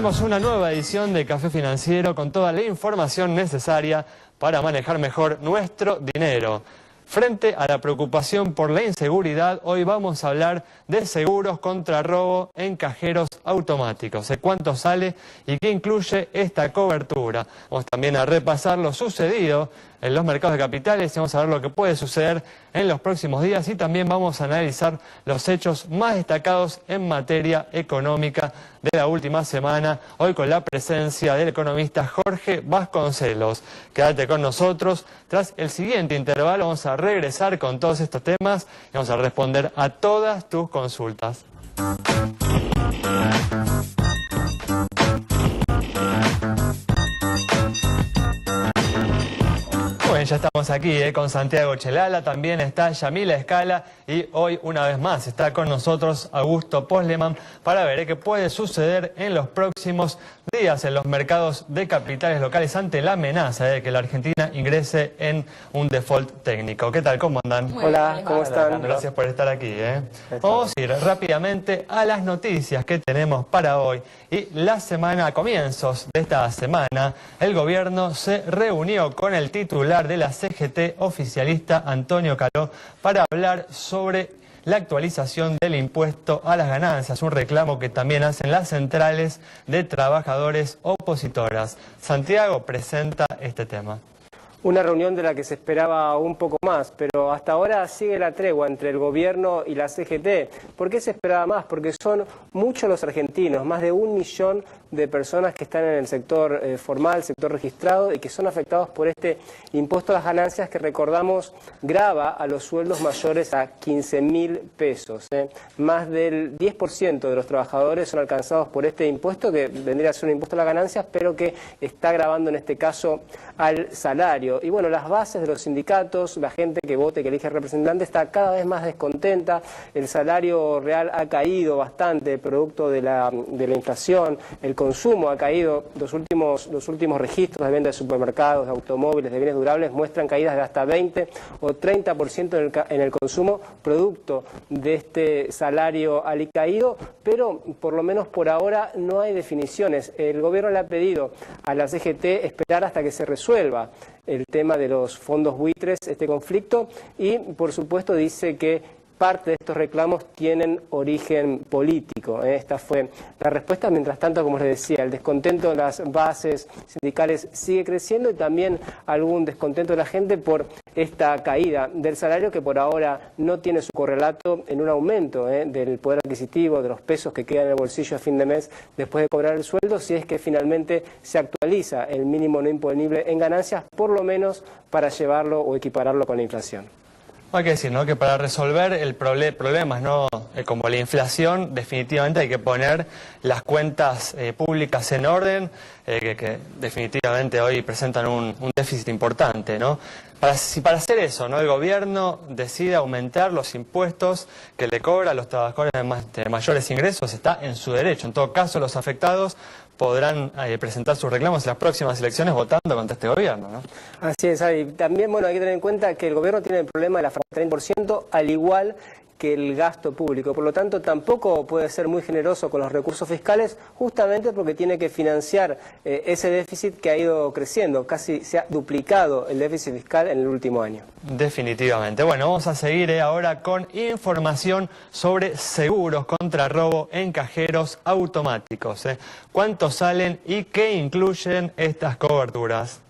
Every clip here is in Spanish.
tenemos una nueva edición de Café Financiero con toda la información necesaria para manejar mejor nuestro dinero. Frente a la preocupación por la inseguridad, hoy vamos a hablar de seguros contra robo en cajeros automáticos. ¿De cuánto sale y qué incluye esta cobertura? Vamos también a repasar lo sucedido en los mercados de capitales y vamos a ver lo que puede suceder en los próximos días y también vamos a analizar los hechos más destacados en materia económica de la última semana, hoy con la presencia del economista Jorge Vasconcelos. Quédate con nosotros. Tras el siguiente intervalo vamos a regresar con todos estos temas y vamos a responder a todas tus consultas. Bueno, ya estamos aquí con Santiago Chelala, también está Yamila Escala y hoy una vez más está con nosotros Augusto Posleman para ver qué puede suceder en los próximos días en los mercados de capitales locales ante la amenaza de que la Argentina ingrese en un default técnico. ¿Qué tal? ¿Cómo andan? Hola, ¿cómo están? Gracias por estar aquí. Vamos a ir rápidamente a las noticias que tenemos para hoy. Y la semana, a comienzos de esta semana, el gobierno se reunió con el titular de la CGT oficialista, Antonio Caló, para hablar sobre la actualización del impuesto a las ganancias, un reclamo que también hacen las centrales de trabajadores opositoras. Santiago presenta este tema. Una reunión de la que se esperaba un poco más, pero hasta ahora sigue la tregua entre el gobierno y la CGT. ¿Por qué se esperaba más? Porque son muchos los argentinos, más de 1 millón de personas que están en el sector formal, sector registrado, y que son afectados por este impuesto a las ganancias que, recordamos, grava a los sueldos mayores a 15.000 pesos. Más del 10% de los trabajadores son alcanzados por este impuesto, que vendría a ser un impuesto a las ganancias, pero que está gravando en este caso al salario. Y bueno, las bases de los sindicatos, la gente que vote, que elige representante, está cada vez más descontenta. El salario real ha caído bastante, producto de la inflación. El consumo ha caído. Los últimos registros de venta de supermercados, de automóviles, de bienes durables muestran caídas de hasta 20 o 30% en el consumo, producto de este salario alicaído, pero por lo menos por ahora no hay definiciones. El gobierno le ha pedido a la CGT esperar hasta que se resuelva el tema de los fondos buitres, este conflicto, y por supuesto dice que parte de estos reclamos tienen origen político. Esta fue la respuesta. Mientras tanto, como les decía, el descontento de las bases sindicales sigue creciendo y también algún descontento de la gente por esta caída del salario que por ahora no tiene su correlato en un aumento del poder adquisitivo, de los pesos que quedan en el bolsillo a fin de mes después de cobrar el sueldo, si es que finalmente se actualiza el mínimo no imponible en ganancias, por lo menos para llevarlo o equipararlo con la inflación. Hay que decir, ¿no?, que para resolver problemas, ¿no?, como la inflación, definitivamente hay que poner las cuentas públicas en orden, que definitivamente hoy presentan un déficit importante, ¿no? Para hacer eso, ¿no?, el gobierno decide aumentar los impuestos que le cobra a los trabajadores de mayores ingresos, está en su derecho. En todo caso, los afectados podrán presentar sus reclamos en las próximas elecciones votando contra este gobierno, ¿no? Así es, y también hay que tener en cuenta que el gobierno tiene el problema de la franja del 30%, al igual que el gasto público. Por lo tanto, tampoco puede ser muy generoso con los recursos fiscales, justamente porque tiene que financiar ese déficit que ha ido creciendo. Casi se ha duplicado el déficit fiscal en el último año. Definitivamente. Bueno, vamos a seguir ahora con información sobre seguros contra robo en cajeros automáticos. ¿Cuánto salen y qué incluyen estas coberturas?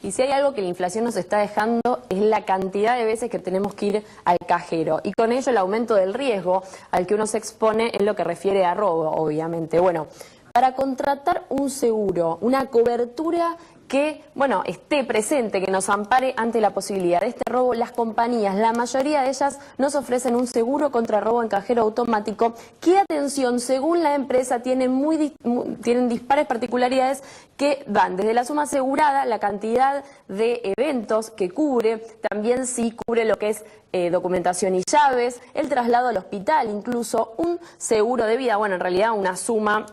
Y si hay algo que la inflación nos está dejando es la cantidad de veces que tenemos que ir al cajero y con ello el aumento del riesgo al que uno se expone en lo que refiere a robo, obviamente. Bueno, para contratar un seguro, una cobertura que, esté presente, que nos ampare ante la posibilidad de este robo, las compañías, la mayoría de ellas, nos ofrecen un seguro contra robo en cajero automático que, atención, según la empresa, tienen dispares particularidades que van desde la suma asegurada, la cantidad de eventos que cubre, también sí cubre lo que es documentación y llaves, el traslado al hospital, incluso un seguro de vida, en realidad una suma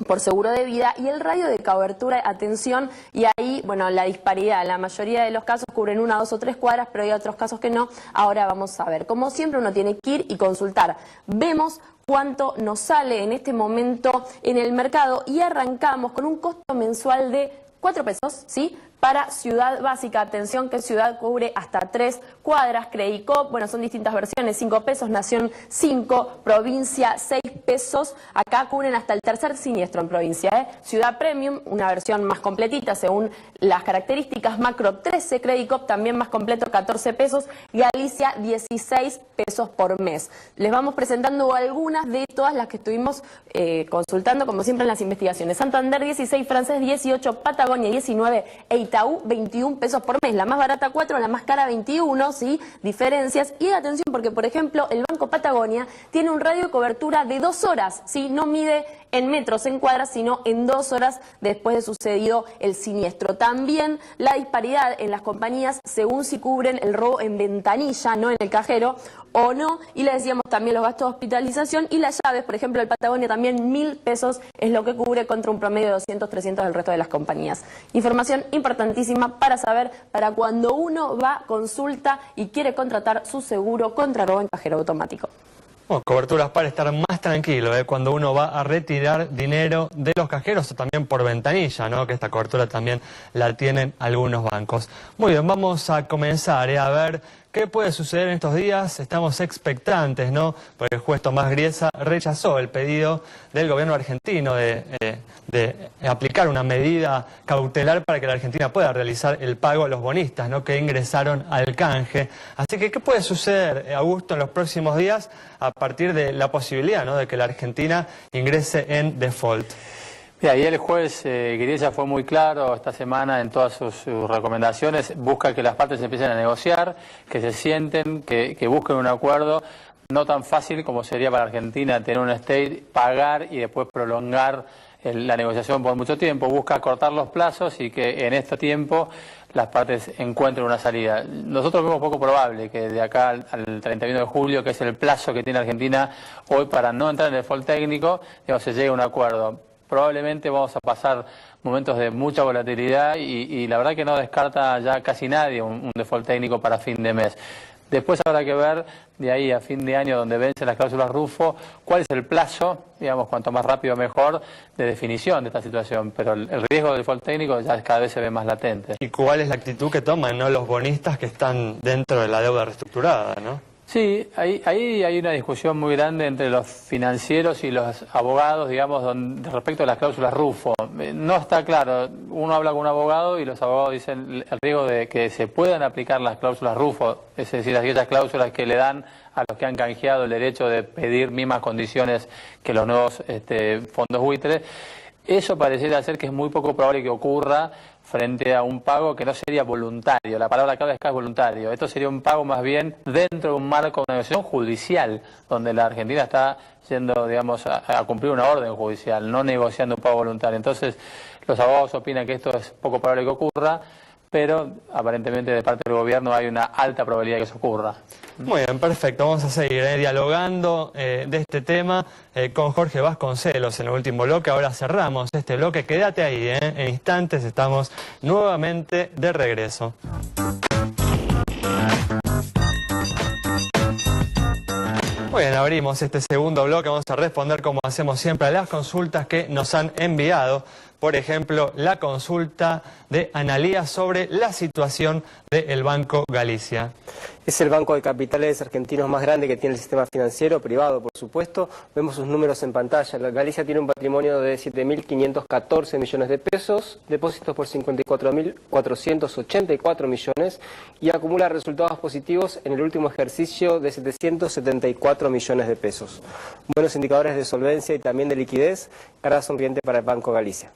por seguro de vida y el radio de cobertura, atención, y ahí, la disparidad, la mayoría de los casos cubren 1, 2 o 3 cuadras, pero hay otros casos que no. Ahora vamos a ver. Como siempre, uno tiene que ir y consultar. Vemos cuánto nos sale en este momento en el mercado y arrancamos con un costo mensual de 4 pesos, ¿sí? Para Ciudad Básica, atención que Ciudad cubre hasta 3 cuadras, Credicop, bueno, son distintas versiones, 5 pesos, Nación 5, Provincia 6 pesos, acá cubren hasta el tercer siniestro en provincia, Ciudad Premium, una versión más completita según las características, Macro 13, Credicop también más completo, 14 pesos, Galicia 16 pesos por mes. Les vamos presentando algunas de todas las que estuvimos consultando, como siempre en las investigaciones. Santander 16, Francés 18, Patagonia 19, Itaú 21 pesos por mes, la más barata 4, la más cara 21, ¿sí? Diferencias. Y atención porque, por ejemplo, el Banco Patagonia tiene un radio de cobertura de 2 horas, ¿sí? No mide en metros, en cuadras, sino en 2 horas después de sucedido el siniestro. También la disparidad en las compañías según si cubren el robo en ventanilla, no en el cajero, o no. Y le decíamos también los gastos de hospitalización y las llaves, por ejemplo, el Patagonia también 1.000 pesos es lo que cubre contra un promedio de 200, 300 del resto de las compañías. Información importantísima para saber para cuando uno va, consulta y quiere contratar su seguro contra robo en cajero automático. Bueno, coberturas para estar más tranquilo cuando uno va a retirar dinero de los cajeros o también por ventanilla, ¿no? Que esta cobertura también la tienen algunos bancos. Muy bien, vamos a comenzar a ver qué puede suceder en estos días. Estamos expectantes, ¿no? Porque el juez Tomás Griesa rechazó el pedido del gobierno argentino de aplicar una medida cautelar para que la Argentina pueda realizar el pago a los bonistas, ¿no? Que ingresaron al canje. Así que, ¿qué puede suceder, Augusto, en los próximos días a partir de la posibilidad, ¿no? De que la Argentina ingrese en default? Mira, ayer el juez Griesa fue muy claro esta semana en todas sus recomendaciones, busca que las partes empiecen a negociar, que se sienten, que busquen un acuerdo, no tan fácil como sería para Argentina tener un state, pagar y después prolongar la negociación por mucho tiempo, busca cortar los plazos y que en este tiempo las partes encuentren una salida. Nosotros vemos poco probable que de acá al 31 de julio, que es el plazo que tiene Argentina hoy para no entrar en el default técnico, digamos, se llegue a un acuerdo. Probablemente vamos a pasar momentos de mucha volatilidad y la verdad que no descarta ya casi nadie un default técnico para fin de mes. Después habrá que ver de ahí a fin de año, donde vencen las cláusulas Rufo, cuál es el plazo, digamos, cuanto más rápido mejor, de definición de esta situación. Pero el riesgo del default técnico ya cada vez se ve más latente. ¿Y cuál es la actitud que toman, ¿no? Los bonistas que están dentro de la deuda reestructurada, ¿no? Sí, ahí hay una discusión muy grande entre los financieros y los abogados, digamos, respecto a las cláusulas Rufo. No está claro, uno habla con un abogado y los abogados dicen el riesgo de que se puedan aplicar las cláusulas Rufo, es decir, aquellas cláusulas que le dan a los que han canjeado el derecho de pedir mismas condiciones que los nuevos fondos buitres. Eso pareciera ser que es muy poco probable que ocurra frente a un pago que no sería voluntario. La palabra clave es voluntario. Esto sería un pago más bien dentro de un marco de negociación judicial, donde la Argentina está yendo, digamos, a cumplir una orden judicial, no negociando un pago voluntario. Entonces, los abogados opinan que esto es poco probable que ocurra, pero aparentemente de parte del gobierno hay una alta probabilidad de que eso ocurra. Muy bien, perfecto. Vamos a seguir dialogando de este tema con Jorge Vasconcelos en el último bloque. Ahora cerramos este bloque. Quédate ahí, en instantes estamos nuevamente de regreso. Muy bien, abrimos este segundo bloque. Vamos a responder, como hacemos siempre, a las consultas que nos han enviado. Por ejemplo, la consulta de Analía sobre la situación del Banco Galicia. Es el banco de capitales argentinos más grande que tiene el sistema financiero, privado por supuesto. Vemos sus números en pantalla. La Galicia tiene un patrimonio de 7.514 millones de pesos, depósitos por 54.484 millones y acumula resultados positivos en el último ejercicio de 774 millones de pesos. Buenos indicadores de solvencia y también de liquidez, cara sonriente para el Banco Galicia.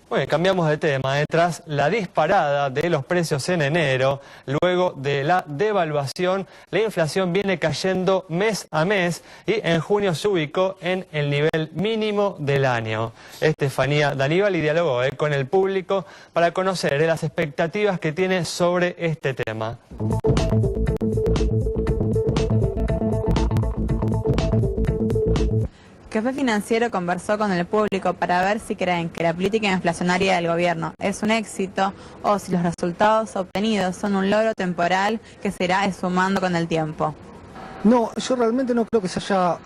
Bueno, cambiamos de tema. Tras la disparada de los precios en enero, luego de la devaluación, la inflación viene cayendo mes a mes y en junio se ubicó en el nivel mínimo del año. Estefanía Daníbal dialogó con el público para conocer las expectativas que tiene sobre este tema. Café Financiero conversó con el público para ver si creen que la política inflacionaria del gobierno es un éxito o si los resultados obtenidos son un logro temporal que se irá esfumando con el tiempo. No, yo realmente no creo que se haya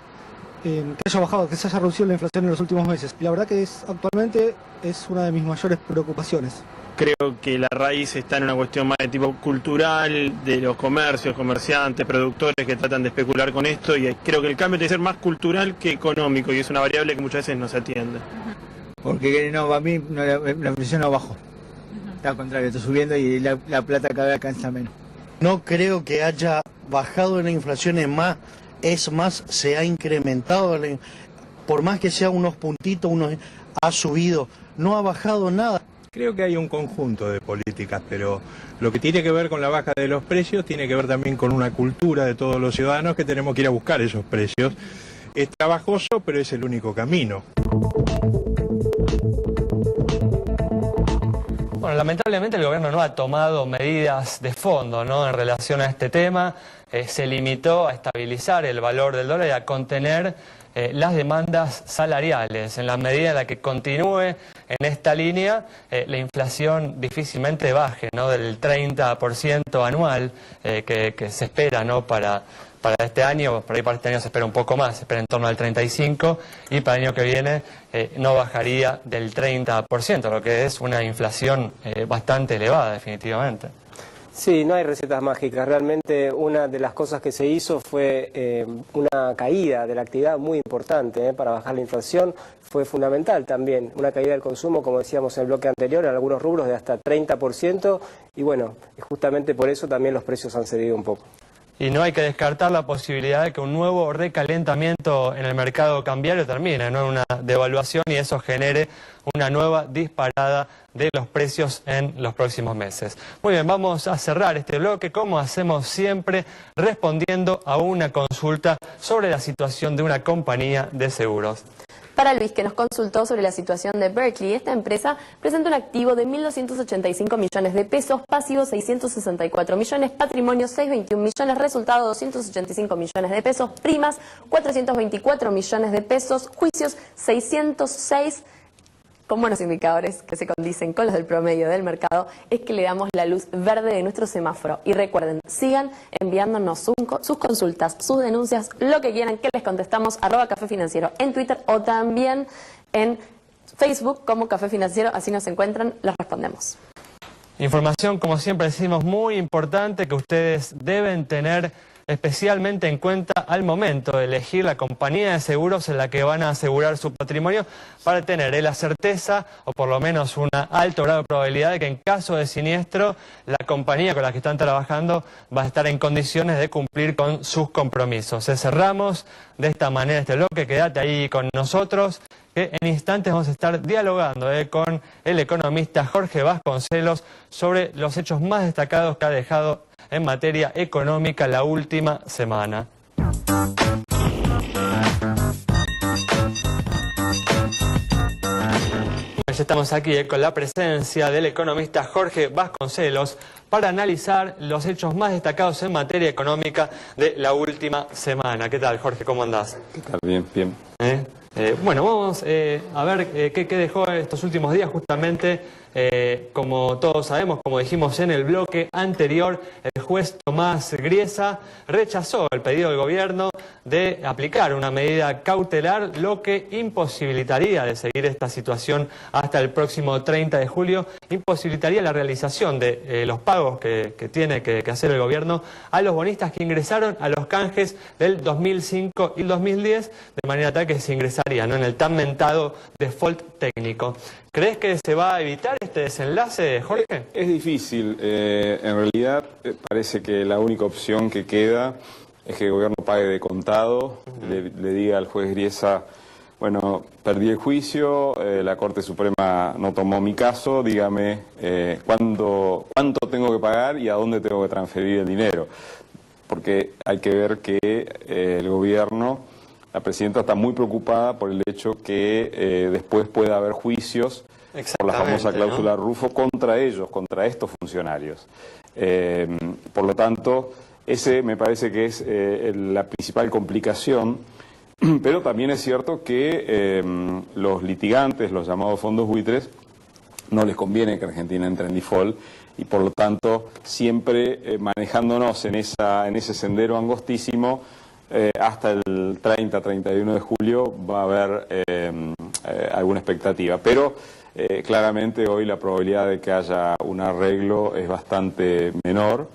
que haya bajado, que se haya reducido la inflación en los últimos meses. Y la verdad que actualmente es una de mis mayores preocupaciones. Creo que la raíz está en una cuestión más de tipo cultural, de los comercios, comerciantes, productores que tratan de especular con esto, y creo que el cambio tiene que ser más cultural que económico, y es una variable que muchas veces no se atiende. Porque no, para mí la inflación no bajó. Está al contrario, está subiendo y la plata cada vez alcanza menos. No creo que haya bajado la inflación, es más, se ha incrementado, por más que sea unos puntitos, ha subido, no ha bajado nada. Creo que hay un conjunto de políticas, pero lo que tiene que ver con la baja de los precios tiene que ver también con una cultura de todos los ciudadanos que tenemos que ir a buscar esos precios. Es trabajoso, pero es el único camino. Bueno, lamentablemente el gobierno no ha tomado medidas de fondo, ¿no?, en relación a este tema. Se limitó a estabilizar el valor del dólar y a contener las demandas salariales. En la medida en la que continúe en esta línea, la inflación difícilmente baje, ¿no?, del 30% anual que se espera, ¿no?, para este año. Por ahí para este año se espera un poco más, se espera en torno al 35%, y para el año que viene no bajaría del 30%, lo que es una inflación bastante elevada, definitivamente. Sí, no hay recetas mágicas. Realmente una de las cosas que se hizo fue una caída de la actividad muy importante para bajar la inflación. Fue fundamental también una caída del consumo, como decíamos en el bloque anterior, en algunos rubros de hasta 30%, y bueno, justamente por eso también los precios han cedido un poco. Y no hay que descartar la posibilidad de que un nuevo recalentamiento en el mercado cambiario termine, ¿no?, en una devaluación, y eso genere una nueva disparada de los precios en los próximos meses. Muy bien, vamos a cerrar este bloque, como hacemos siempre, respondiendo a una consulta sobre la situación de una compañía de seguros. Para Luis, que nos consultó sobre la situación de Berkley, esta empresa presenta un activo de 1.285 millones de pesos, pasivo 664 millones, patrimonio 621 millones, resultado 285 millones de pesos, primas 424 millones de pesos, juicios 606, con buenos indicadores que se condicen con los del promedio del mercado. Es que le damos la luz verde de nuestro semáforo. Y recuerden, sigan enviándonos sus consultas, sus denuncias, lo que quieran, que les contestamos, @Café Financiero en Twitter o también en Facebook como Café Financiero, así nos encuentran, les respondemos. Información, como siempre decimos, muy importante que ustedes deben tener especialmente en cuenta al momento de elegir la compañía de seguros en la que van a asegurar su patrimonio, para tener la certeza, o por lo menos un alto grado de probabilidad, de que en caso de siniestro la compañía con la que están trabajando va a estar en condiciones de cumplir con sus compromisos. Cerramos de esta manera este bloque. Quédate ahí con nosotros, que en instantes vamos a estar dialogando con el economista Jorge Vasconcelos sobre los hechos más destacados que ha dejado en materia económica la última semana. Ya estamos aquí con la presencia del economista Jorge Vasconcelos para analizar los hechos más destacados en materia económica de la última semana. ¿Qué tal, Jorge? ¿Cómo andás? ¿Qué tal? Bien, bien. Bueno, vamos a ver qué dejó estos últimos días justamente. Como todos sabemos, como dijimos en el bloque anterior, el juez Tomás Griesa rechazó el pedido del gobierno de aplicar una medida cautelar, lo que imposibilitaría de seguir esta situación hasta el próximo 30 de julio, imposibilitaría la realización de los pagos que tiene que hacer el gobierno a los bonistas que ingresaron a los canjes del 2005 y el 2010, de manera tal que se ingresaría, ¿no?, en el tan mentado default técnico. ¿Crees que se va a evitar este desenlace, Jorge? Es difícil. En realidad parece que la única opción que queda es que el gobierno pague de contado, le diga al juez Griesa, bueno, perdí el juicio, la Corte Suprema no tomó mi caso, dígame cuánto tengo que pagar y a dónde tengo que transferir el dinero. Porque hay que ver que el gobierno, la presidenta está muy preocupada por el hecho que después pueda haber juicios por la famosa cláusula, ¿no?, Rufo contra ellos, contra estos funcionarios. Por lo tanto, ese me parece que es la principal complicación, pero también es cierto que los litigantes, los llamados fondos buitres, no les conviene que Argentina entre en default, y por lo tanto siempre manejándonos en ese sendero angostísimo, hasta el 30-31 de julio va a haber alguna expectativa. Pero claramente hoy la probabilidad de que haya un arreglo es bastante menor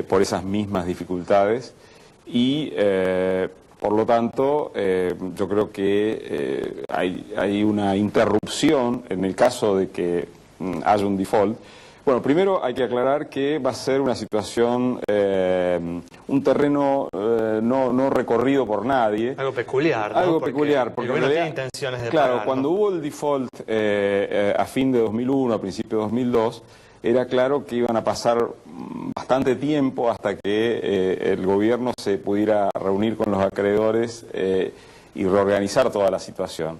por esas mismas dificultades y por lo tanto yo creo que hay una interrupción en el caso de que haya un default. Bueno, primero hay que aclarar que va a ser una situación, un terreno no recorrido por nadie. Algo peculiar, ¿no? Algo peculiar, porque el gobierno tiene intenciones de claro, pagar, cuando ¿no? hubo el default a fin de 2001, a principio de 2002, era claro que iban a pasar bastante tiempo hasta que el gobierno se pudiera reunir con los acreedores y reorganizar toda la situación.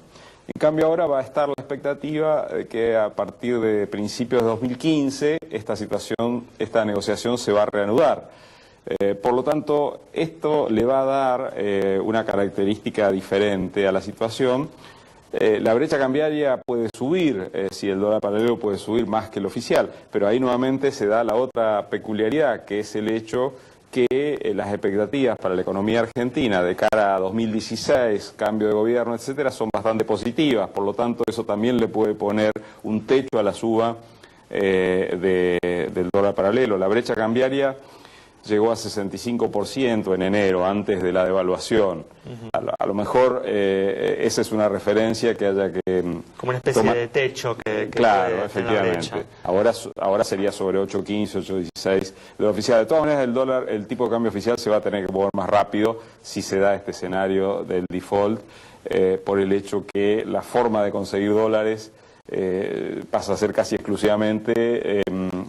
En cambio ahora va a estar la expectativa de que a partir de principios de 2015 esta negociación se va a reanudar. Por lo tanto, esto le va a dar una característica diferente a la situación. La brecha cambiaria puede subir, si el dólar paralelo puede subir más que el oficial, pero ahí nuevamente se da la otra peculiaridad, que es el hecho que las expectativas para la economía argentina de cara a 2016, cambio de gobierno, etcétera, son bastante positivas. Por lo tanto, eso también le puede poner un techo a la suba del dólar paralelo. La brecha cambiaria llegó a 65% en enero, antes de la devaluación. A lo mejor esa es una referencia que haya que... Como una especie de techo que claro, efectivamente. Ahora sería sobre 8.15, 8.16 del oficial. De todas maneras, el tipo de cambio oficial se va a tener que mover más rápido si se da este escenario del default, por el hecho que la forma de conseguir dólares pasa a ser casi exclusivamente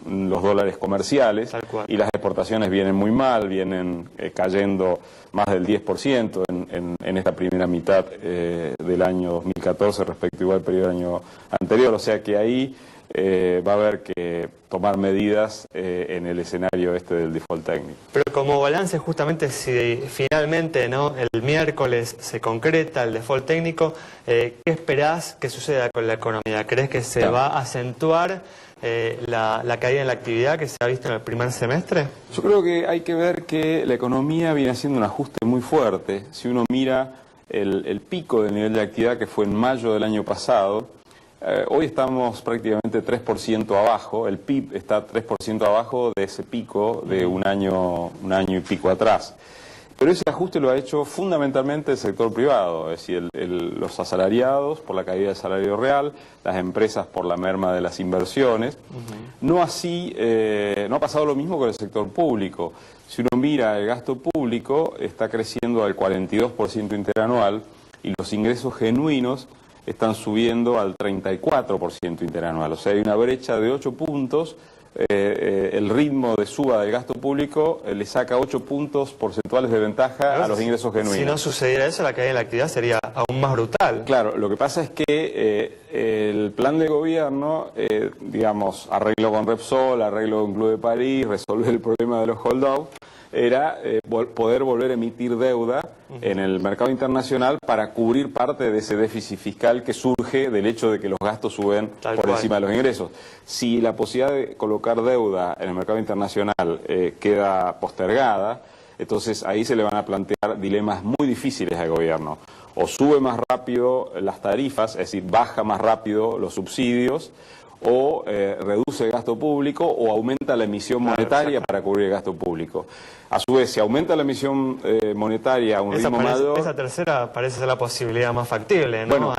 los dólares comerciales y las exportaciones vienen muy mal, vienen cayendo más del 10% en esta primera mitad del año 2014 respecto igual periodo del año anterior, o sea que ahí va a haber que tomar medidas en el escenario este del default técnico. Pero como balance, justamente, si finalmente, ¿no?, el miércoles se concreta el default técnico, ¿qué esperás que suceda con la economía? ¿Crees que se va a acentuar la caída en la actividad que se ha visto en el primer semestre? Yo creo que hay que ver que la economía viene haciendo un ajuste muy fuerte. Si uno mira el pico del nivel de actividad que fue en mayo del año pasado, hoy estamos prácticamente 3% abajo, el PIB está 3% abajo de ese pico de un año y pico atrás. Pero ese ajuste lo ha hecho fundamentalmente el sector privado, es decir, los asalariados por la caída del salario real, las empresas por la merma de las inversiones. No así, no ha pasado lo mismo con el sector público. Si uno mira el gasto público, está creciendo al 42% interanual y los ingresos genuinos están subiendo al 34% interanual. O sea, hay una brecha de 8 puntos. El ritmo de suba del gasto público le saca 8 puntos porcentuales de ventaja a los ingresos genuinos. Si no sucediera eso, la caída de la actividad sería aún más brutal. Claro, lo que pasa es que el plan de gobierno, digamos, arreglo con Repsol, arreglo con Club de París, resolver el problema de los hold-out, era poder volver a emitir deuda en el mercado internacional para cubrir parte de ese déficit fiscal que surge del hecho de que los gastos suben por encima de los ingresos. Si la posibilidad de colocar deuda en el mercado internacional queda postergada, entonces ahí se le van a plantear dilemas muy difíciles al gobierno. O sube más rápido las tarifas, es decir, baja más rápido los subsidios, o reduce el gasto público o aumenta la emisión monetaria para cubrir el gasto público. A su vez, si aumenta la emisión monetaria a un ritmo mayor... Esa tercera parece ser la posibilidad más factible, ¿no? Bueno,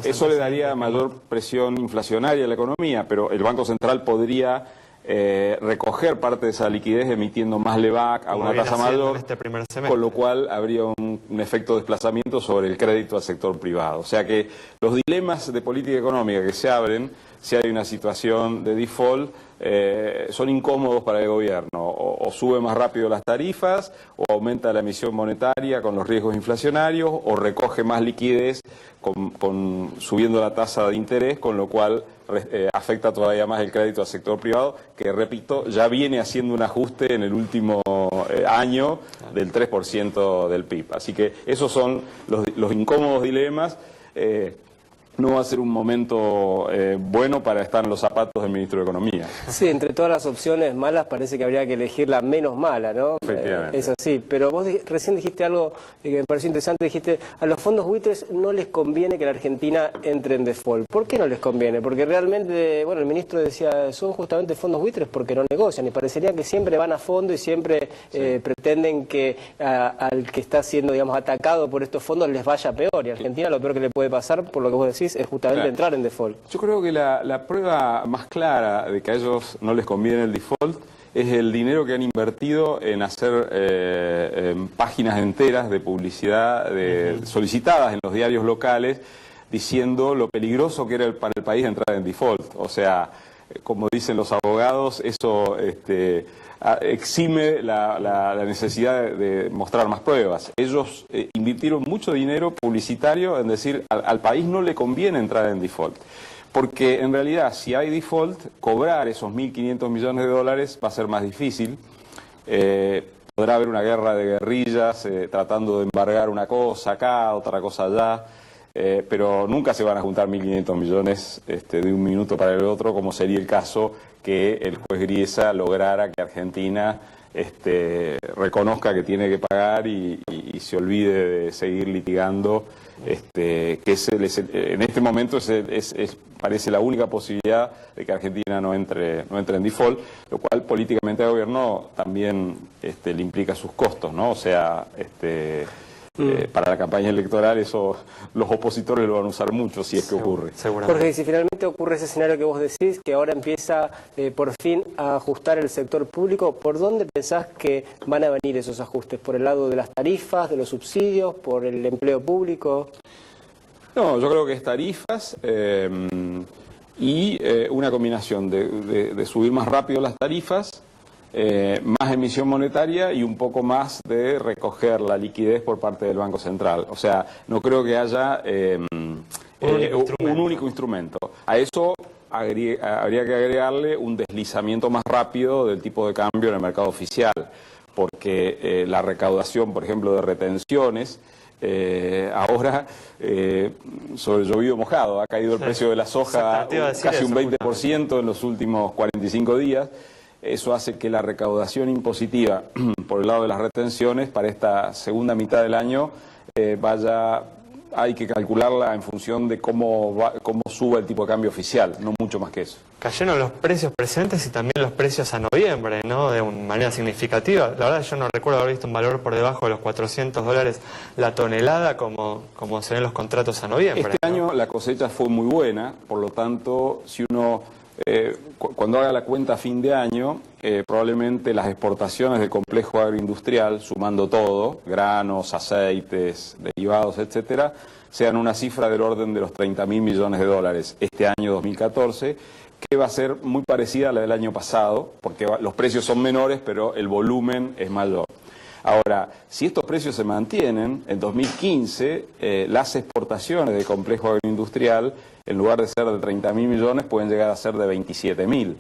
eso le daría mayor presión inflacionaria a la economía, pero el Banco Central podría recoger parte de esa liquidez emitiendo más LEVAC a una tasa mayor, con lo cual habría un efecto de desplazamiento sobre el crédito al sector privado. O sea que los dilemas de política económica que se abren si hay una situación de default son incómodos para el gobierno. O sube más rápido las tarifas, o aumenta la emisión monetaria con los riesgos inflacionarios, o recoge más liquidez subiendo la tasa de interés, con lo cual afecta todavía más el crédito al sector privado, que, repito, ya viene haciendo un ajuste en el último año del 3% del PIB. Así que esos son los incómodos dilemas. no va a ser un momento bueno para estar en los zapatos del ministro de Economía. Sí, entre todas las opciones malas parece que habría que elegir la menos mala, ¿no? Efectivamente. Es así, pero vos recién dijiste algo que me pareció interesante, dijiste, a los fondos buitres no les conviene que la Argentina entre en default. ¿Por qué no les conviene? Porque realmente, bueno, el ministro decía, son justamente fondos buitres porque no negocian, y parecería que siempre van a fondo y siempre pretenden que al que está siendo, digamos, atacado por estos fondos les vaya peor, y a Argentina lo peor que le puede pasar, por lo que vos decís, es justamente entrar en default. Yo creo que la prueba más clara de que a ellos no les conviene el default es el dinero que han invertido en hacer páginas enteras de publicidad solicitadas en los diarios locales diciendo lo peligroso que era para el país entrar en default. O sea, como dicen los abogados, eso exime la necesidad de mostrar más pruebas. Ellos invirtieron mucho dinero publicitario en decir al país no le conviene entrar en default. Porque en realidad si hay default, cobrar esos 1.500 millones de dólares va a ser más difícil. Podrá haber una guerra de guerrillas tratando de embargar una cosa acá, otra cosa allá. Pero nunca se van a juntar 1.500 millones de un minuto para el otro, como sería el caso que el juez Griesa lograra que Argentina reconozca que tiene que pagar y se olvide de seguir litigando, que en este momento parece la única posibilidad de que Argentina no entre en default, lo cual políticamente al gobierno también le implica sus costos, ¿no? O sea, para la campaña electoral eso los opositores lo van a usar mucho si es que ocurre. Jorge, si finalmente ocurre ese escenario que vos decís, que ahora empieza por fin a ajustar el sector público, ¿por dónde pensás que van a venir esos ajustes? ¿Por el lado de las tarifas, de los subsidios, por el empleo público? No, yo creo que es tarifas y una combinación de subir más rápido las tarifas, más emisión monetaria y un poco más de recoger la liquidez por parte del Banco Central. O sea, no creo que haya un único instrumento. A eso habría que agregarle un deslizamiento más rápido del tipo de cambio en el mercado oficial, porque la recaudación, por ejemplo, de retenciones, ahora sobre llovido mojado, ha caído el precio de la soja casi un 20% en los últimos 45 días. Eso hace que la recaudación impositiva por el lado de las retenciones para esta segunda mitad del año hay que calcularla en función de cómo suba el tipo de cambio oficial, no mucho más que eso. Cayeron los precios presentes y también los precios a noviembre, ¿no? De una manera significativa. La verdad yo no recuerdo haber visto un valor por debajo de los $400 la tonelada como se ven los contratos a noviembre. Este año la cosecha fue muy buena, por lo tanto, si uno cuando haga la cuenta a fin de año, probablemente las exportaciones del complejo agroindustrial, sumando todo, granos, aceites, derivados, etcétera, sean una cifra del orden de los 30.000 millones de dólares este año 2014, que va a ser muy parecida a la del año pasado, porque los precios son menores, pero el volumen es mayor. Ahora, si estos precios se mantienen, en 2015 las exportaciones del complejo agroindustrial, en lugar de ser de 30.000 millones, pueden llegar a ser de 27.000.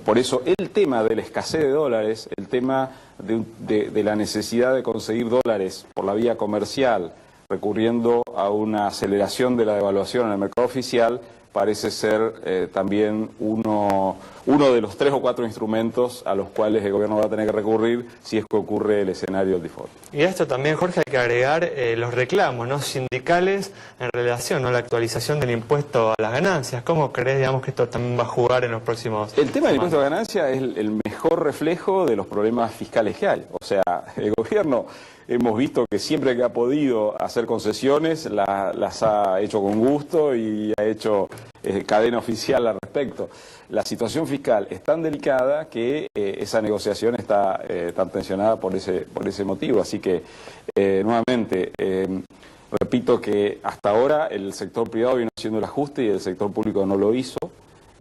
Por eso el tema de la escasez de dólares, el tema de la necesidad de conseguir dólares por la vía comercial, recurriendo a una aceleración de la devaluación en el mercado oficial, parece ser también uno de los 3 o 4 instrumentos a los cuales el gobierno va a tener que recurrir si es que ocurre el escenario del default. Y a esto también, Jorge, hay que agregar los reclamos, ¿no?, sindicales en relación a la actualización del impuesto a las ganancias. ¿Cómo crees, digamos, que esto también va a jugar en los próximos El tema del impuesto a las ganancias es el mejor reflejo de los problemas fiscales que hay. O sea, el gobierno hemos visto que siempre que ha podido hacer concesiones las ha hecho con gusto y ha hecho cadena oficial al respecto. La situación fiscal es tan delicada que esa negociación está tan tensionada por ese motivo. Así que, nuevamente, repito que hasta ahora el sector privado vino haciendo el ajuste y el sector público no lo hizo.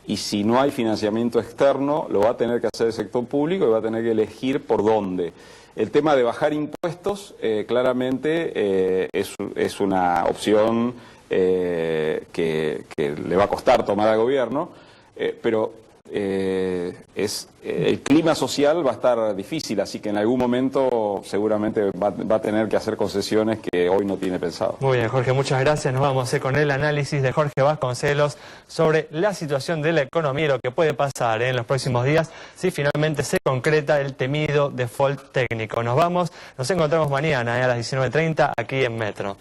Y si no hay financiamiento externo, lo va a tener que hacer el sector público y va a tener que elegir por dónde. El tema de bajar impuestos, claramente, es una opción que le va a costar tomar al gobierno, pero el clima social va a estar difícil, así que en algún momento seguramente va a tener que hacer concesiones que hoy no tiene pensado. Muy bien, Jorge, muchas gracias. Nos vamos a hacer con el análisis de Jorge Vasconcelos sobre la situación de la economía y lo que puede pasar en los próximos días si finalmente se concreta el temido default técnico. Nos vamos, nos encontramos mañana a las 19:30 aquí en Metro.